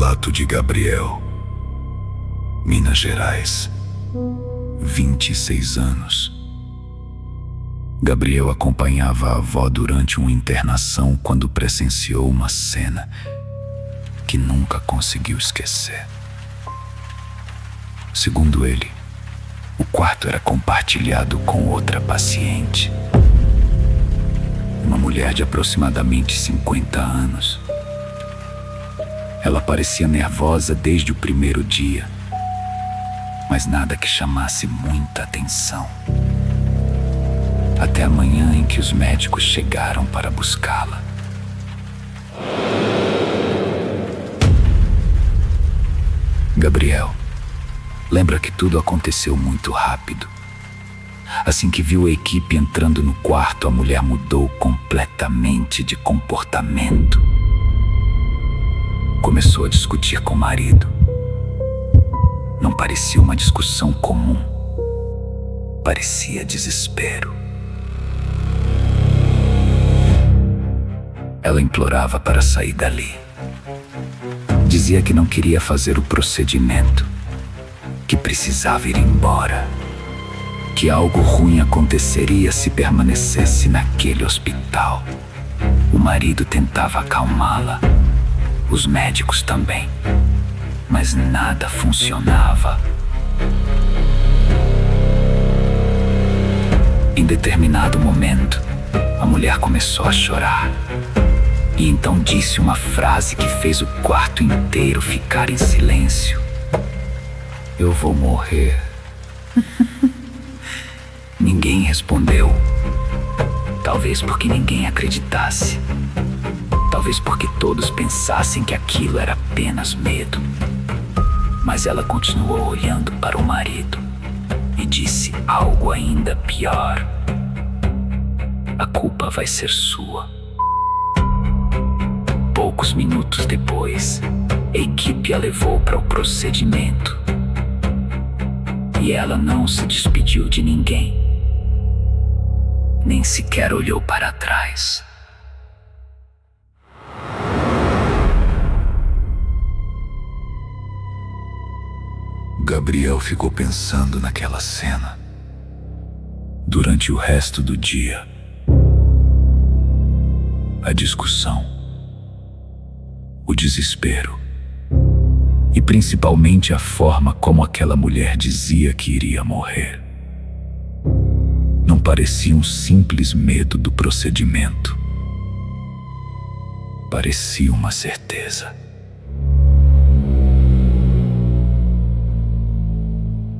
Relato de Gabriel, Minas Gerais, 26 anos. Gabriel acompanhava a avó durante uma internação quando presenciou uma cena que nunca conseguiu esquecer. Segundo ele, o quarto era compartilhado com outra paciente. Uma mulher de aproximadamente 50 anos. Ela parecia nervosa desde o primeiro dia, mas nada que chamasse muita atenção. Até a manhã em que os médicos chegaram para buscá-la. Gabriel lembra que tudo aconteceu muito rápido. Assim que viu a equipe entrando no quarto, a mulher mudou completamente de comportamento. Começou a discutir com o marido. Não parecia uma discussão comum. Parecia desespero. Ela implorava para sair dali. Dizia que não queria fazer o procedimento, que precisava ir embora, que algo ruim aconteceria se permanecesse naquele hospital. O marido tentava acalmá-la, os médicos também, mas nada funcionava. Em determinado momento, a mulher começou a chorar. E então disse uma frase que fez o quarto inteiro ficar em silêncio. Eu vou morrer. Ninguém respondeu. Talvez porque ninguém acreditasse. Talvez porque todos pensassem que aquilo era apenas medo. Mas ela continuou olhando para o marido e disse algo ainda pior. A culpa vai ser sua. Poucos minutos depois, a equipe a levou para o procedimento. E ela não se despediu de ninguém. Nem sequer olhou para trás. Gabriel ficou pensando naquela cena durante o resto do dia. A discussão, o desespero e principalmente a forma como aquela mulher dizia que iria morrer. Não parecia um simples medo do procedimento. Parecia uma certeza.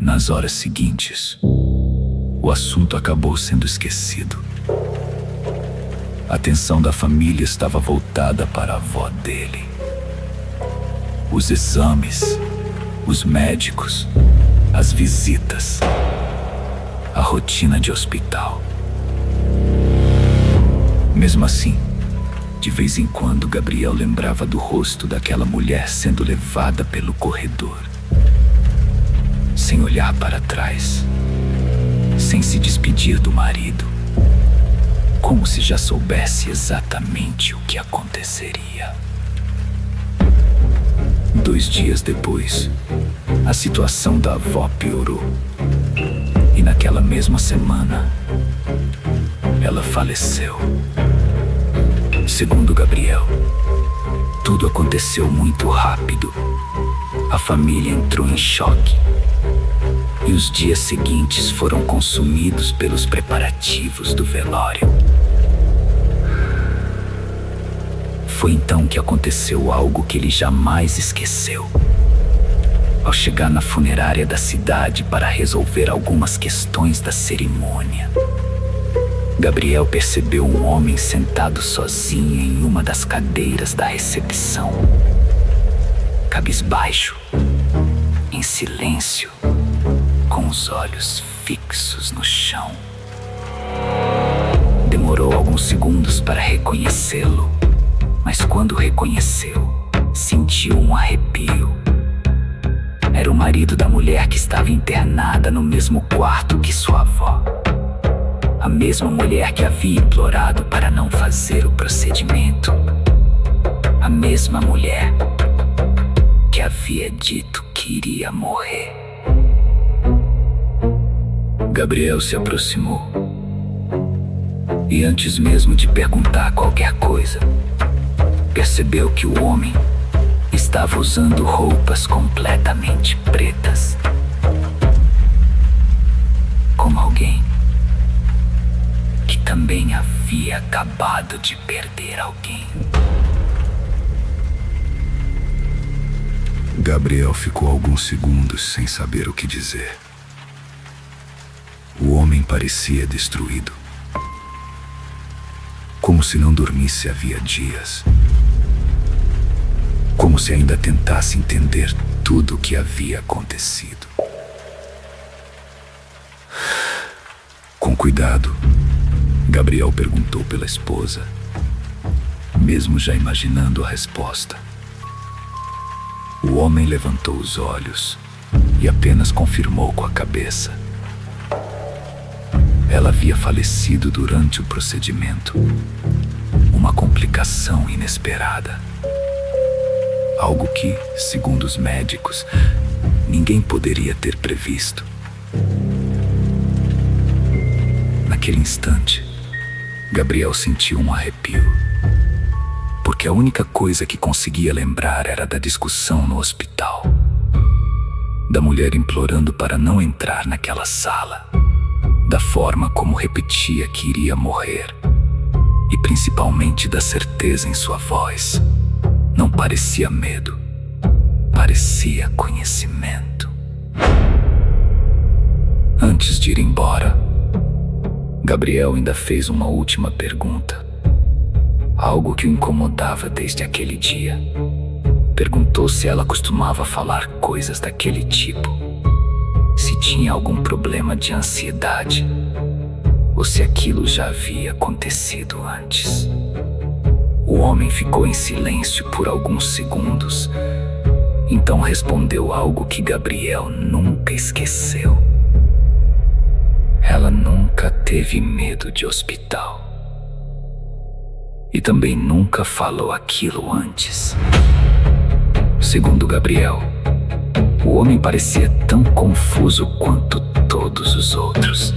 Nas horas seguintes, o assunto acabou sendo esquecido. A atenção da família estava voltada para a avó dele. Os exames, os médicos, as visitas, a rotina de hospital. Mesmo assim, de vez em quando Gabriel lembrava do rosto daquela mulher sendo levada pelo corredor, sem olhar para trás, sem se despedir do marido, como se já soubesse exatamente o que aconteceria. 2 dias depois, a situação da avó piorou. E naquela mesma semana, ela faleceu. Segundo Gabriel, tudo aconteceu muito rápido. A família entrou em choque. E os dias seguintes foram consumidos pelos preparativos do velório. Foi então que aconteceu algo que ele jamais esqueceu. Ao chegar na funerária da cidade para resolver algumas questões da cerimônia, Gabriel percebeu um homem sentado sozinho em uma das cadeiras da recepção. Cabisbaixo, em silêncio, com os olhos fixos no chão. Demorou alguns segundos para reconhecê-lo, mas quando reconheceu, sentiu um arrepio. Era o marido da mulher que estava internada no mesmo quarto que sua avó. A mesma mulher que havia implorado para não fazer o procedimento. A mesma mulher que havia dito que iria morrer. Gabriel se aproximou e, antes mesmo de perguntar qualquer coisa, percebeu que o homem estava usando roupas completamente pretas, como alguém que também havia acabado de perder alguém. Gabriel ficou alguns segundos sem saber o que dizer. O homem parecia destruído, como se não dormisse havia dias, como se ainda tentasse entender tudo o que havia acontecido. Com cuidado, Gabriel perguntou pela esposa, mesmo já imaginando a resposta. O homem levantou os olhos e apenas confirmou com a cabeça. Ela havia falecido durante o procedimento. Uma complicação inesperada. Algo que, segundo os médicos, ninguém poderia ter previsto. Naquele instante, Gabriel sentiu um arrepio, porque a única coisa que conseguia lembrar era da discussão no hospital, da mulher implorando para não entrar naquela sala, da forma como repetia que iria morrer, e principalmente da certeza em sua voz. Não parecia medo, parecia conhecimento. Antes de ir embora, Gabriel ainda fez uma última pergunta, algo que o incomodava desde aquele dia. Perguntou se ela costumava falar coisas daquele tipo, se tinha algum problema de ansiedade, ou se aquilo já havia acontecido antes. O homem ficou em silêncio por alguns segundos, então respondeu algo que Gabriel nunca esqueceu. Ela nunca teve medo de hospital. E também nunca falou aquilo antes. Segundo Gabriel, o homem parecia tão confuso quanto todos os outros,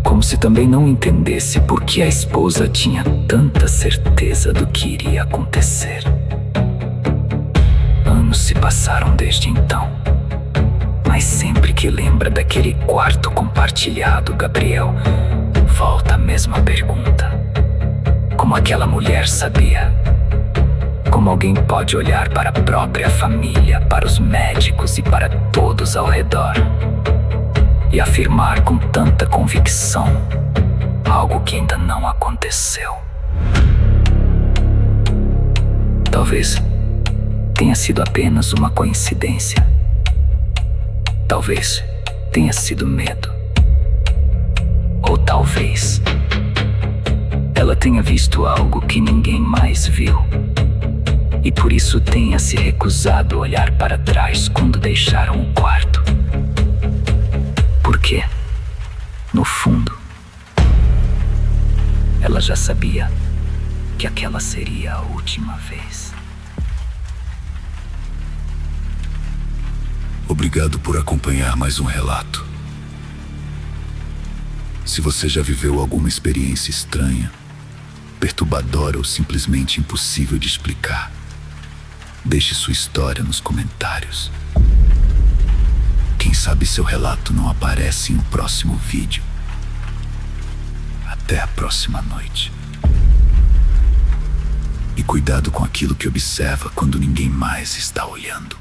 como se também não entendesse por que a esposa tinha tanta certeza do que iria acontecer. Anos se passaram desde então, mas sempre que lembra daquele quarto compartilhado, Gabriel volta à mesma pergunta. Como aquela mulher sabia? Como alguém pode olhar para a própria família, para os médicos e para todos ao redor e afirmar com tanta convicção algo que ainda não aconteceu? Talvez tenha sido apenas uma coincidência. Talvez tenha sido medo. Ou talvez ela tenha visto algo que ninguém mais viu, e por isso tenha se recusado a olhar para trás quando deixaram o quarto. Porque, no fundo, ela já sabia que aquela seria a última vez. Obrigado por acompanhar mais um relato. Se você já viveu alguma experiência estranha, perturbadora ou simplesmente impossível de explicar, deixe sua história nos comentários. Quem sabe seu relato não aparece em um próximo vídeo. Até a próxima noite. E cuidado com aquilo que observa quando ninguém mais está olhando.